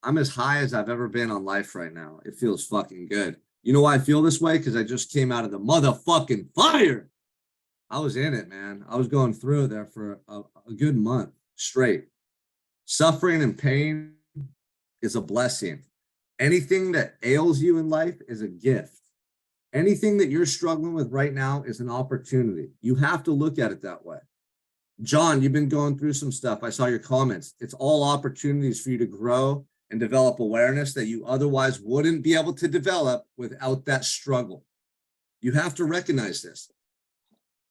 I'm as high as I've ever been on life right now. It feels fucking good. You know why I feel this way? Because I just came out of the motherfucking fire. I was in it, man. I was going through it there for a good month straight. Suffering and pain is a blessing. Anything that ails you in life is a gift. Anything that you're struggling with right now is an opportunity. You have to look at it that way. John, you've been going through some stuff. I saw your comments. It's all opportunities for you to grow and develop awareness that you otherwise wouldn't be able to develop without that struggle. You have to recognize this.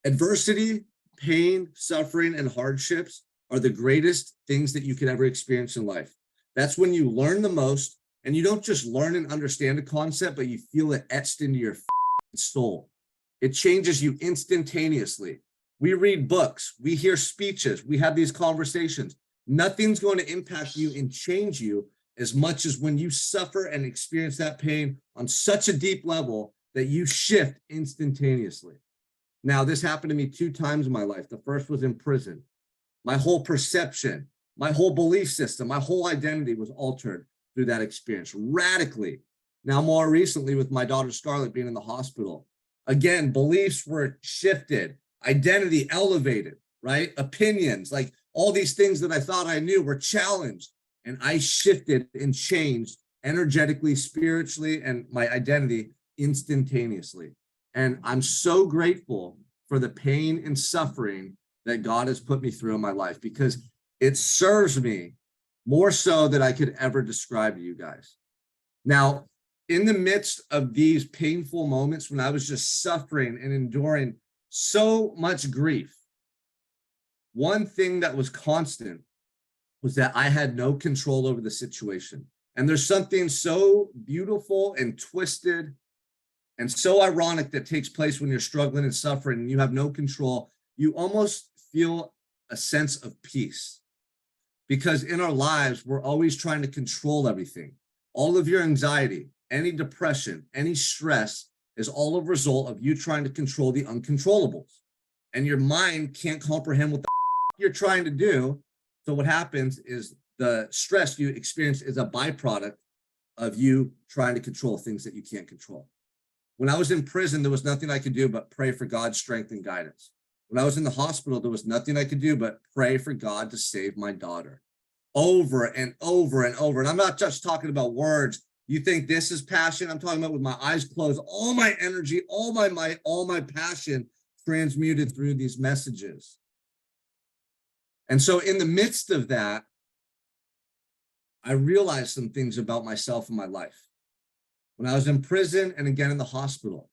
Adversity, pain, suffering, and hardships are the greatest things that you could ever experience in life. That's when you learn the most, and you don't just learn and understand a concept, but you feel it etched into your soul. It changes you instantaneously. We read books, we hear speeches, we have these conversations. Nothing's going to impact you and change you as much as when you suffer and experience that pain on such a deep level that you shift instantaneously. Now, this happened to me 2 times in my life. The first was in prison. My whole perception, my whole belief system, my whole identity was altered through that experience radically. Now, more recently with my daughter Scarlett being in the hospital, again, beliefs were shifted, identity elevated, right? Opinions, like all these things that I thought I knew were challenged, and I shifted and changed energetically, spiritually, and my identity instantaneously. And I'm so grateful for the pain and suffering that God has put me through in my life, because it serves me more so than I could ever describe to you guys. Now, in the midst of these painful moments when I was just suffering and enduring so much grief, one thing that was constant was that I had no control over the situation. And there's something so beautiful and twisted and so ironic that takes place when you're struggling and suffering and you have no control. You almost feel a sense of peace, because in our lives, we're always trying to control everything. All of your anxiety, any depression, any stress is all a result of you trying to control the uncontrollables. And your mind can't comprehend what the you're trying to do. So what happens is the stress you experience is a byproduct of you trying to control things that you can't control. When I was in prison, there was nothing I could do but pray for God's strength and guidance. When I was in the hospital, there was nothing I could do but pray for God to save my daughter over and over and over. And I'm not just talking about words. You think this is passion? I'm talking about with my eyes closed, all my energy, all my might, all my passion transmuted through these messages. And so in the midst of that, I realized some things about myself and my life. When I was in prison and again in the hospital,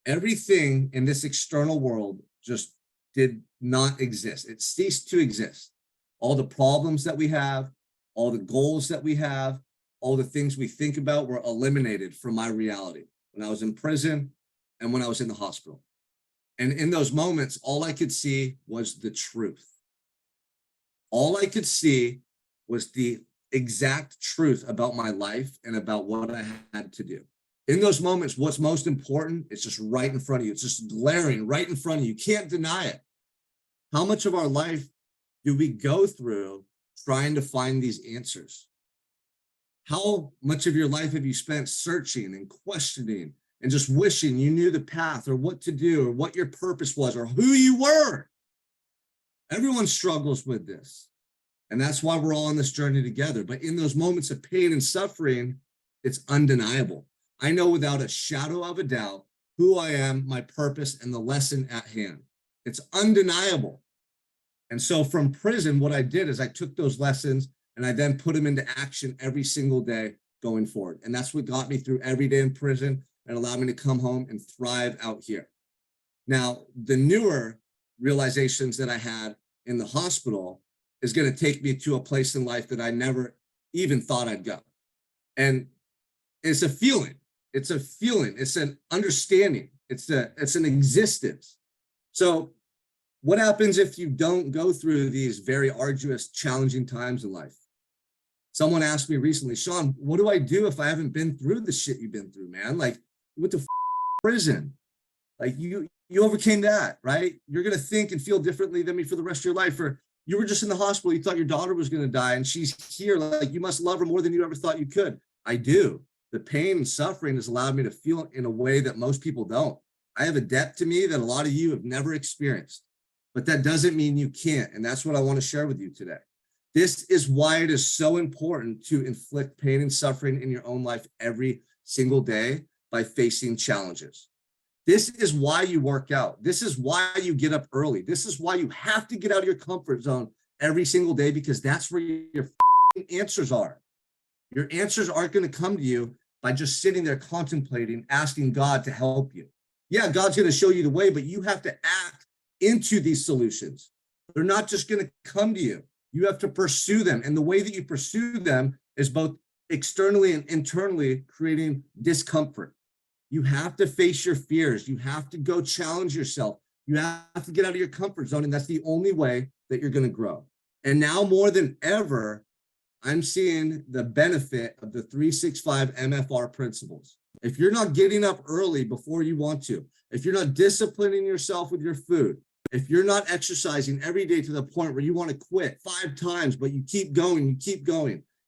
everything in this external world just did not exist. It ceased to exist. All the problems that we have, all the goals that we have, all the things we think about were eliminated from my reality when I was in prison and when I was in the hospital. And in those moments, all I could see was the truth. All I could see was the exact truth about my life and about what I had to do. In those moments, what's most important is just right in front of you. It's just glaring right in front of you. You can't deny it. How much of our life do we go through trying to find these answers? How much of your life have you spent searching and questioning and just wishing you knew the path or what to do or what your purpose was or who you were? Everyone struggles with this. And that's why we're all on this journey together. But in those moments of pain and suffering, it's undeniable. I know without a shadow of a doubt who I am, my purpose, and the lesson at hand. It's undeniable. And so from prison, what I did is I took those lessons and I then put them into action every single day going forward. And that's what got me through every day in prison and allowed me to come home and thrive out here. Now, the newer realizations that I had in the hospital is going to take me to a place in life that I never even thought I'd go. And it's a feeling. It's a feeling. It's an understanding. It's an existence. So what happens if you don't go through these very arduous, challenging times in life? Someone asked me recently, Sean, what do I do if I haven't been through the shit you've been through, man? Like, you went to prison. Like, you overcame that, right? You're going to think and feel differently than me for the rest of your life. Or You were just in the hospital. You thought your daughter was going to die and she's here. Like, you must love her more than you ever thought you could. I do. The pain and suffering has allowed me to feel in a way that most people don't. I have a depth to me that a lot of you have never experienced, but that doesn't mean you can't. And that's what I want to share with you today. This is why it is so important to inflict pain and suffering in your own life every single day by facing challenges. This is why you work out. This is why you get up early. This is why you have to get out of your comfort zone every single day, because that's where your answers are. Your answers aren't going to come to you by just sitting there contemplating, asking God to help you. Yeah, God's going to show you the way, but you have to act into these solutions. They're not just going to come to you. You have to pursue them. And the way that you pursue them is both externally and internally creating discomfort. You have to face your fears. You have to go challenge yourself. You have to get out of your comfort zone. And that's the only way that you're going to grow. And now more than ever, I'm seeing the benefit of the 365 MFR principles. If you're not getting up early before you want to, if you're not disciplining yourself with your food, if you're not exercising every day to the point where you want to quit 5 times, but you keep going,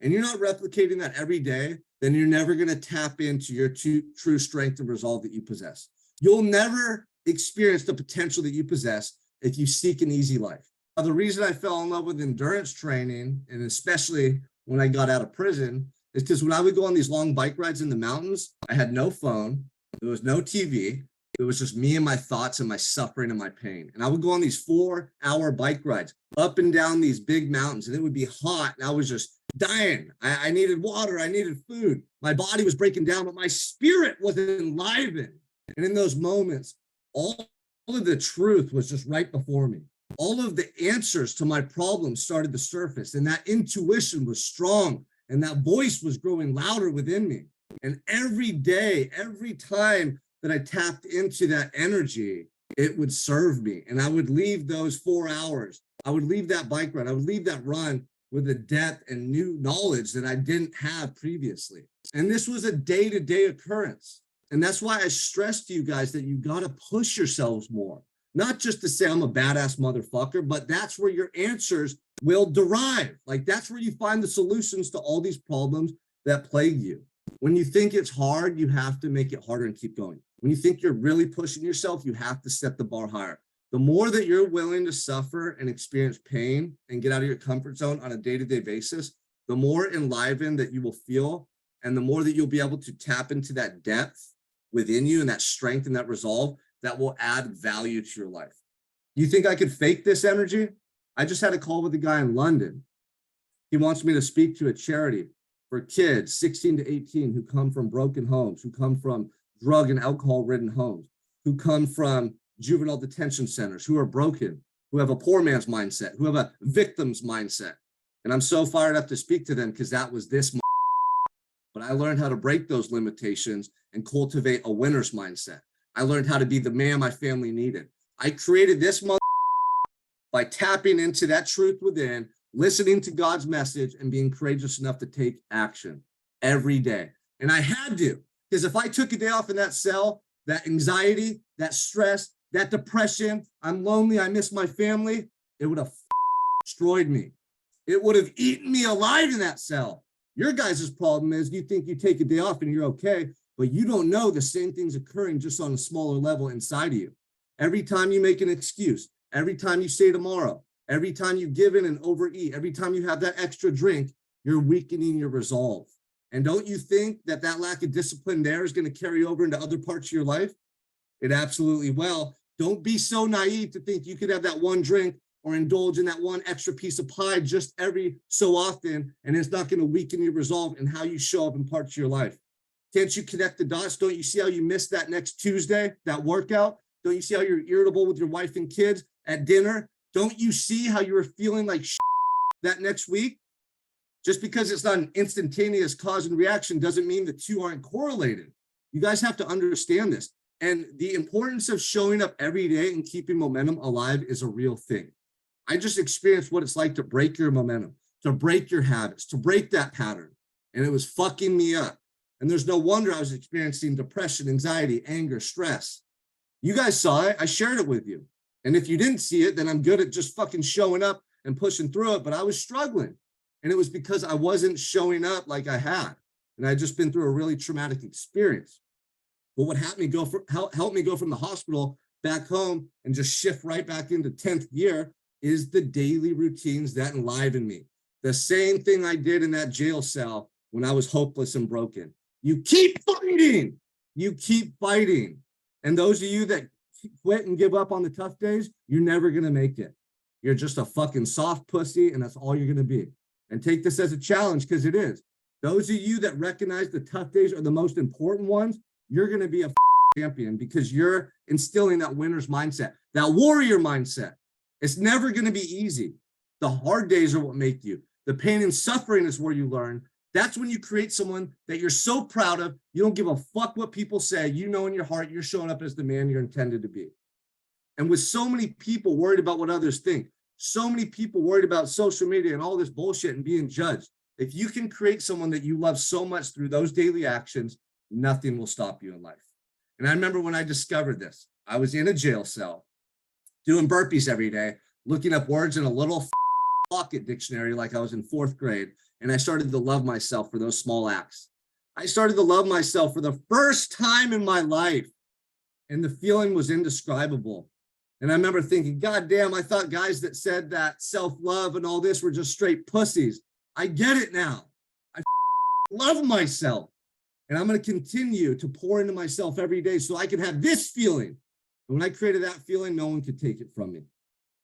and you're not replicating that every day, then you're never going to tap into your true strength and resolve that you possess. You'll never experience the potential that you possess if you seek an easy life. Now, the reason I fell in love with endurance training, and especially when I got out of prison, is because when I would go on these long bike rides in the mountains, I had no phone, there was no TV, it was just me and my thoughts and my suffering and my pain. And I would go on these 4-hour bike rides up and down these big mountains, and it would be hot, and I was just dying. I needed water, I needed food. My body was breaking down, but my spirit was enlivened. And in those moments, all of the truth was just right before me. All of the answers to my problems started to surface, and that intuition was strong, and that voice was growing louder within me. And every day, every time that I tapped into that energy, it would serve me. And I would leave those 4 hours. I would leave that bike ride. I would leave that run with a depth and new knowledge that I didn't have previously. And this was a day-to-day occurrence. And that's why I stress to you guys that you got to push yourselves more. Not just to say I'm a badass motherfucker, but that's where your answers will derive. Like, that's where you find the solutions to all these problems that plague you. When you think it's hard, you have to make it harder and keep going. When you think you're really pushing yourself, you have to set the bar higher. The more that you're willing to suffer and experience pain and get out of your comfort zone on a day-to-day basis, the more enlivened that you will feel, and the more that you'll be able to tap into that depth within you and that strength and that resolve that will add value to your life. You think I could fake this energy? I just had a call with a guy in London. He wants me to speak to a charity for kids 16 to 18 who come from broken homes, who come from drug and alcohol-ridden homes, who come from juvenile detention centers, who are broken, who have a poor man's mindset, who have a victim's mindset. And I'm so fired up to speak to them because that was this. But I learned how to break those limitations and cultivate a winner's mindset. I learned how to be the man my family needed. I created this by tapping into that truth within, listening to God's message, and being courageous enough to take action every day. And I had to, because if I took a day off in that cell, that anxiety, that stress, that depression, I'm lonely, I miss my family, it would have destroyed me. It would have eaten me alive in that cell. Your guys' problem is you think you take a day off and you're okay, but you don't know the same thing's occurring just on a smaller level inside of you. Every time you make an excuse, every time you say tomorrow, every time you give in and overeat, every time you have that extra drink, you're weakening your resolve. And don't you think that that lack of discipline there is going to carry over into other parts of your life? It absolutely will. Don't be so naive to think you could have that one drink or indulge in that one extra piece of pie just every so often, and it's not going to weaken your resolve and how you show up in parts of your life. Can't you connect the dots? Don't you see how you missed that next Tuesday, that workout? Don't you see how you're irritable with your wife and kids at dinner? Don't you see how you were feeling like that next week? Just because it's not an instantaneous cause and reaction doesn't mean the two aren't correlated. You guys have to understand this. And the importance of showing up every day and keeping momentum alive is a real thing. I just experienced what it's like to break your momentum, to break your habits, to break that pattern. And it was fucking me up. And there's no wonder I was experiencing depression, anxiety, anger, stress. You guys saw it. I shared it with you. And if you didn't see it, then I'm good at just fucking showing up and pushing through it, but I was struggling. And it was because I wasn't showing up like I had. And I'd just been through a really traumatic experience. But what helped me go from the hospital back home and just shift right back into 10th gear is the daily routines that enliven me. The same thing I did in that jail cell when I was hopeless and broken. You keep fighting. You keep fighting. And those of you that quit and give up on the tough days, you're never going to make it. You're just a fucking soft pussy, and that's all you're going to be. And take this as a challenge, because it is. Those of you that recognize the tough days are the most important ones, you're going to be a champion, because you're instilling that winner's mindset, that warrior mindset. It's never going to be easy. The hard days are what make you. The pain and suffering is where you learn. That's when you create someone that you're so proud of. You don't give a fuck what people say. You know in your heart you're showing up as the man you're intended to be. And with so many people worried about what others think, so many people worried about social media and all this bullshit and being judged, if you can create someone that you love so much through those daily actions, nothing will stop you in life. And I remember when I discovered this, I was in a jail cell doing burpees every day, looking up words in a little pocket dictionary like I was in 4th grade. And I started to love myself for those small acts. I started to love myself for the first time in my life. And the feeling was indescribable. And I remember thinking, God damn, I thought guys that said that self-love and all this were just straight pussies. I get it now. I love myself. And I'm going to continue to pour into myself every day so I can have this feeling. And when I created that feeling, no one could take it from me.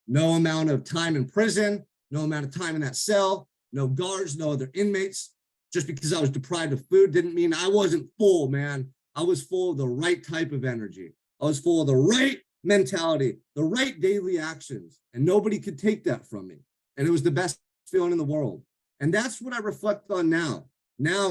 No amount of time in prison, no amount of time in that cell, no guards, no other inmates. Just because I was deprived of food didn't mean I wasn't full, man. I was full of the right type of energy. I was full of the right mentality, the right daily actions, and nobody could take that from me. And it was the best feeling in the world. And that's what I reflect on now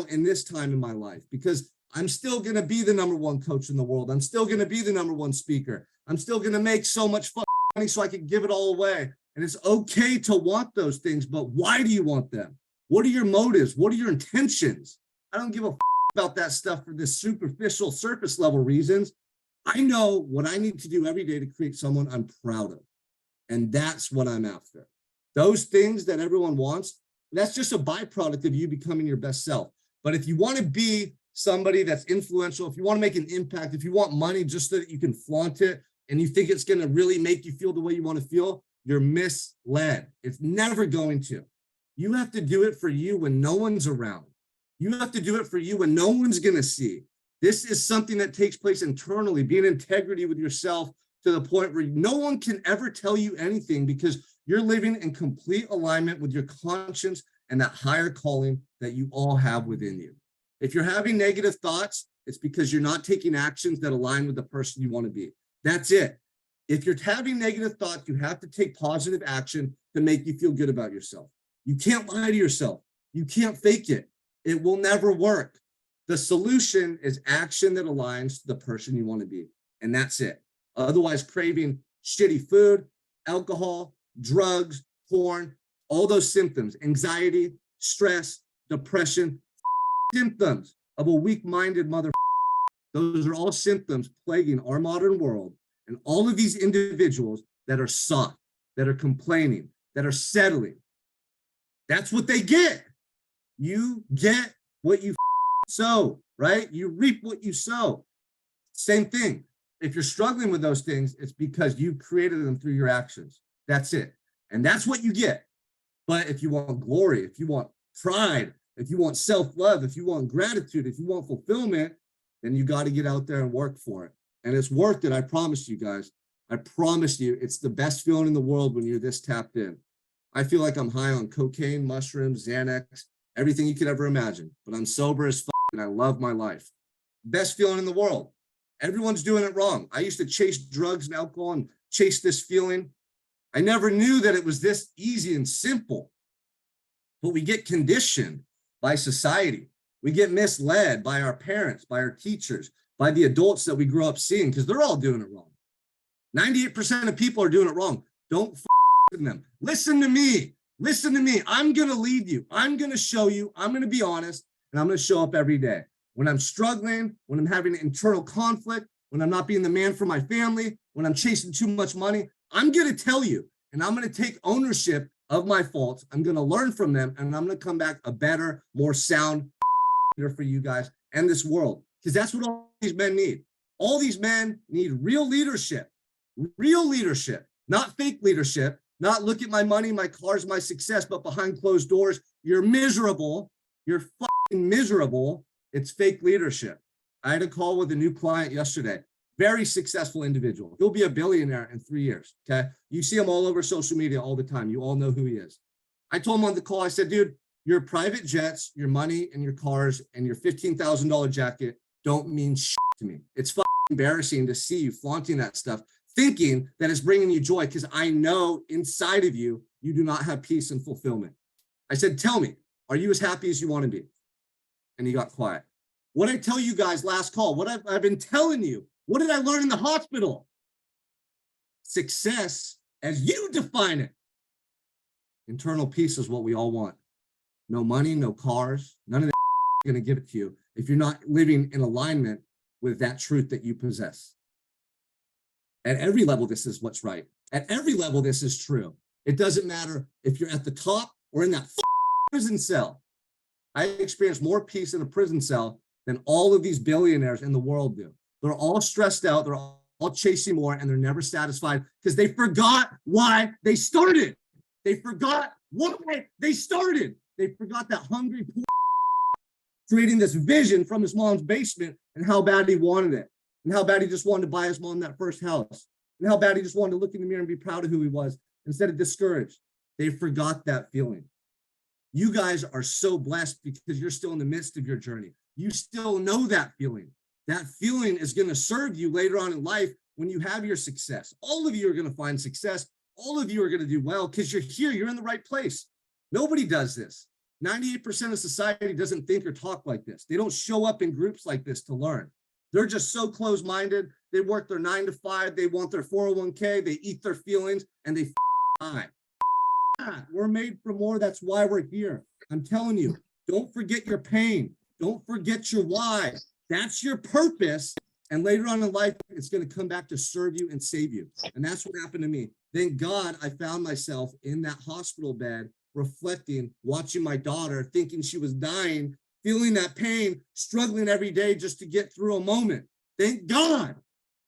in this time in my life, because I'm still going to be the #1 coach in the world. I'm still going to be the #1 speaker. I'm still going to make so much money so I can give it all away. And it's okay to want those things, but why do you want them? What are your motives? What are your intentions? I don't give a about that stuff for this superficial surface level reasons. I know what I need to do every day to create someone I'm proud of. And that's what I'm after. Those things that everyone wants, that's just a byproduct of you becoming your best self. But if you want to be somebody that's influential, if you want to make an impact, if you want money just so that you can flaunt it and you think it's going to really make you feel the way you want to feel, you're misled. It's never going to. You have to do it for you when no one's around. You have to do it for you when no one's going to see. This is something that takes place internally, be in integrity with yourself to the point where no one can ever tell you anything because you're living in complete alignment with your conscience and that higher calling that you all have within you. If you're having negative thoughts, it's because you're not taking actions that align with the person you want to be. That's it. If you're having negative thoughts, you have to take positive action to make you feel good about yourself. You can't lie to yourself. You can't fake it. It will never work. The solution is action that aligns to the person you want to be. And that's it. Otherwise, craving shitty food, alcohol, drugs, porn, all those symptoms, anxiety, stress, depression, symptoms of a weak-minded mother. Those are all symptoms plaguing our modern world. And all of these individuals that are soft, that are complaining, that are settling, that's what they get. You get what you sow, right? You reap what you sow. Same thing. If you're struggling with those things, it's because you created them through your actions. That's it. And that's what you get. But if you want glory, if you want pride, if you want self-love, if you want gratitude, if you want fulfillment, then you got to get out there and work for it. And it's worth it. I promise you guys. I promise you, it's the best feeling in the world when you're this tapped in. I feel like I'm high on cocaine, mushrooms, Xanax, everything you could ever imagine. But I'm sober as fuck and I love my life. Best feeling in the world. Everyone's doing it wrong. I used to chase drugs and alcohol and chase this feeling. I never knew that it was this easy and simple. But we get conditioned by society. We get misled by our parents, by our teachers, by the adults that we grew up seeing, because they're all doing it wrong. 98% of people are doing it wrong. Don't with them. Listen to me. Listen to me. I'm going to lead you. I'm going to show you. I'm going to be honest, and I'm going to show up every day. When I'm struggling, when I'm having internal conflict, when I'm not being the man for my family, when I'm chasing too much money, I'm going to tell you, and I'm going to take ownership of my faults. I'm going to learn from them, and I'm going to come back a better, more sound leader for you guys and this world, because that's what all these men need. All these men need real leadership, not fake leadership, not look at my money, my cars, my success, but behind closed doors, you're miserable. You're fucking miserable. It's fake leadership. I had a call with a new client yesterday. Very successful individual. He'll be a billionaire in 3 years, okay? You see him all over social media all the time. You all know who he is. I told him on the call, I said, dude, your private jets, your money and your cars and your $15,000 jacket don't mean shit to me. It's fucking embarrassing to see you flaunting that stuff, thinking that it's bringing you joy, because I know inside of you, you do not have peace and fulfillment. I said, tell me, are you as happy as you want to be? And he got quiet. What did I tell you guys last call? What I've been telling you. What did I learn in the hospital? Success, as you define it. Internal peace is what we all want. No money, no cars, none of that is going to give it to you if you're not living in alignment with that truth that you possess. At every level, this is what's right. At every level, this is true. It doesn't matter if you're at the top or in that prison cell. I experience more peace in a prison cell than all of these billionaires in the world do. They're all stressed out. They're all chasing more, and they're never satisfied because they forgot why they started. They forgot why they started. They forgot that hungry poor creating this vision from his mom's basement and how bad he wanted it, and how bad he just wanted to buy his mom that first house, and how bad he just wanted to look in the mirror and be proud of who he was instead of discouraged. They forgot that feeling. You guys are so blessed because you're still in the midst of your journey. You still know that feeling. That feeling is going to serve you later on in life when you have your success. All of you are going to find success. All of you are going to do well because you're here. You're in the right place. Nobody does this. 98% of society doesn't think or talk like this. They don't show up in groups like this to learn. They're just so close-minded. They work their 9 to 5. They want their 401k. They eat their feelings and they die. We're made for more. That's why we're here. I'm telling you, don't forget your pain. Don't forget your why. That's your purpose. And later on in life, it's going to come back to serve you and save you. And that's what happened to me. Thank God I found myself in that hospital bed, reflecting, watching my daughter, thinking she was dying, feeling that pain, struggling every day just to get through a moment. Thank God,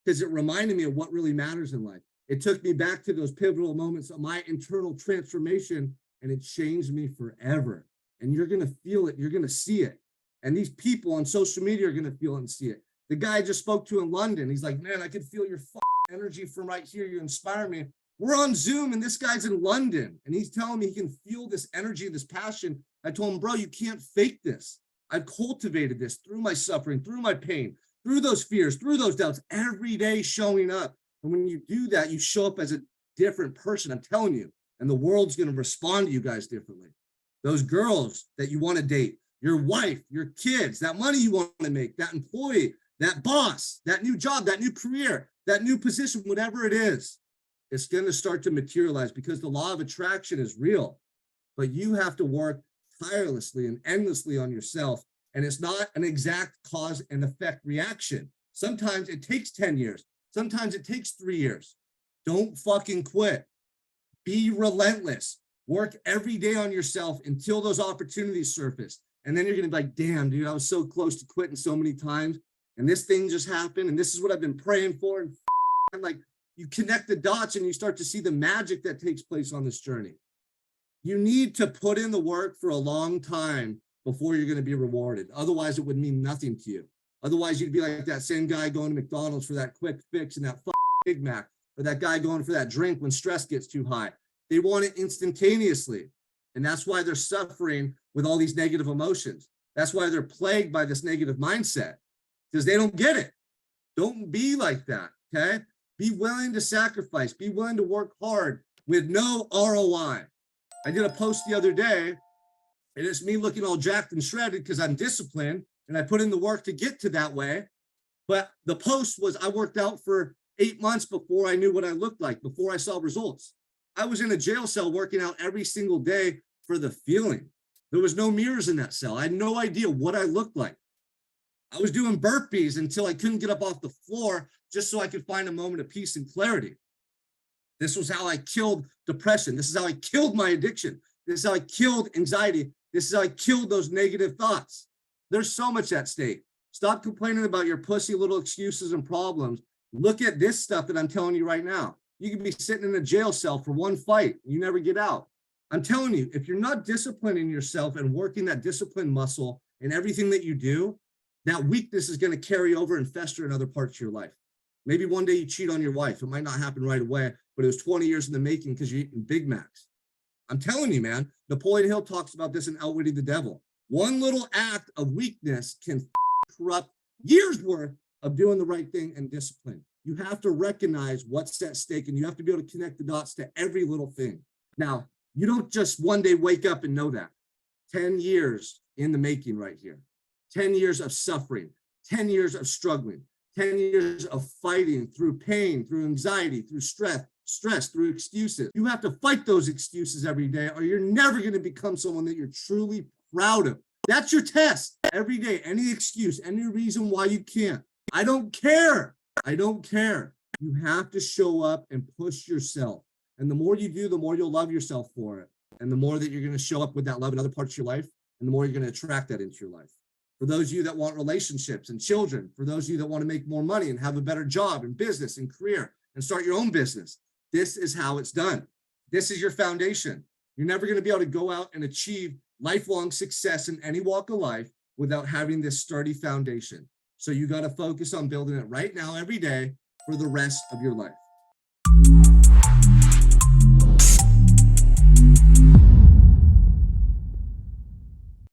because it reminded me of what really matters in life. It took me back to those pivotal moments of my internal transformation, and it changed me forever. And you're going to feel it. You're going to see it. And these people on social media are going to feel it and see it. The guy I just spoke to in London, he's like, man, I can feel your energy from right here. You inspire me. We're on Zoom and this guy's in London and he's telling me he can feel this energy, this passion. I told him, bro, you can't fake this. I've cultivated this through my suffering, through my pain, through those fears, through those doubts, every day showing up. And when you do that, you show up as a different person, I'm telling you, and the world's going to respond to you guys differently. Those girls that you want to date, your wife, your kids, that money you want to make, that employee, that boss, that new job, that new career, that new position, whatever it is, it's going to start to materialize because the law of attraction is real. But you have to work tirelessly and endlessly on yourself. And it's not an exact cause and effect reaction. Sometimes it takes 10 years. Sometimes it takes 3 years. Don't fucking quit. Be relentless. Work every day on yourself until those opportunities surface. And then you're going to be like, damn, dude, I was so close to quitting so many times. And this thing just happened. And this is what I've been praying for. And like, you connect the dots and you start to see the magic that takes place on this journey. You need to put in the work for a long time before you're going to be rewarded. Otherwise, it would mean nothing to you. Otherwise, you'd be like that same guy going to McDonald's for that quick fix and that Big Mac, or that guy going for that drink when stress gets too high. They want it instantaneously. And that's why they're suffering with all these negative emotions. That's why they're plagued by this negative mindset, because they don't get it. Don't be like that, okay? Be willing to sacrifice. Be willing to work hard with no ROI. I did a post the other day, and it's me looking all jacked and shredded because I'm disciplined, and I put in the work to get to that way. But the post was, I worked out for 8 months before I knew what I looked like, before I saw results. I was in a jail cell working out every single day for the feeling. There was no mirrors in that cell. I had no idea what I looked like. I was doing burpees until I couldn't get up off the floor just so I could find a moment of peace and clarity. This was how I killed depression. This is how I killed my addiction. This is how I killed anxiety. This is how I killed those negative thoughts. There's so much at stake. Stop complaining about your pussy little excuses and problems. Look at this stuff that I'm telling you right now. You could be sitting in a jail cell for one fight. You never get out. I'm telling you, if you're not disciplining yourself and working that discipline muscle in everything that you do, that weakness is going to carry over and fester in other parts of your life. Maybe one day you cheat on your wife. It might not happen right away, but it was 20 years in the making because you're eating Big Macs. I'm telling you, man, Napoleon Hill talks about this in Outwitting the Devil. One little act of weakness can corrupt years worth of doing the right thing and discipline. You have to recognize what's at stake, and you have to be able to connect the dots to every little thing. Now, you don't just one day wake up and know that. 10 years in the making right here. 10 years of suffering, 10 years of struggling, 10 years of fighting through pain, through anxiety, through stress, through excuses. You have to fight those excuses every day, or you're never going to become someone that you're truly proud of. That's your test every day. Any excuse, any reason why you can't. I don't care. I don't care. You have to show up and push yourself. And the more you do, the more you'll love yourself for it. And the more that you're going to show up with that love in other parts of your life, and the more you're going to attract that into your life. For those of you that want relationships and children, for those of you that want to make more money and have a better job and business and career and start your own business, this is how it's done. This is your foundation. You're never going to be able to go out and achieve lifelong success in any walk of life without having this sturdy foundation. So you got to focus on building it right now, every day, for the rest of your life.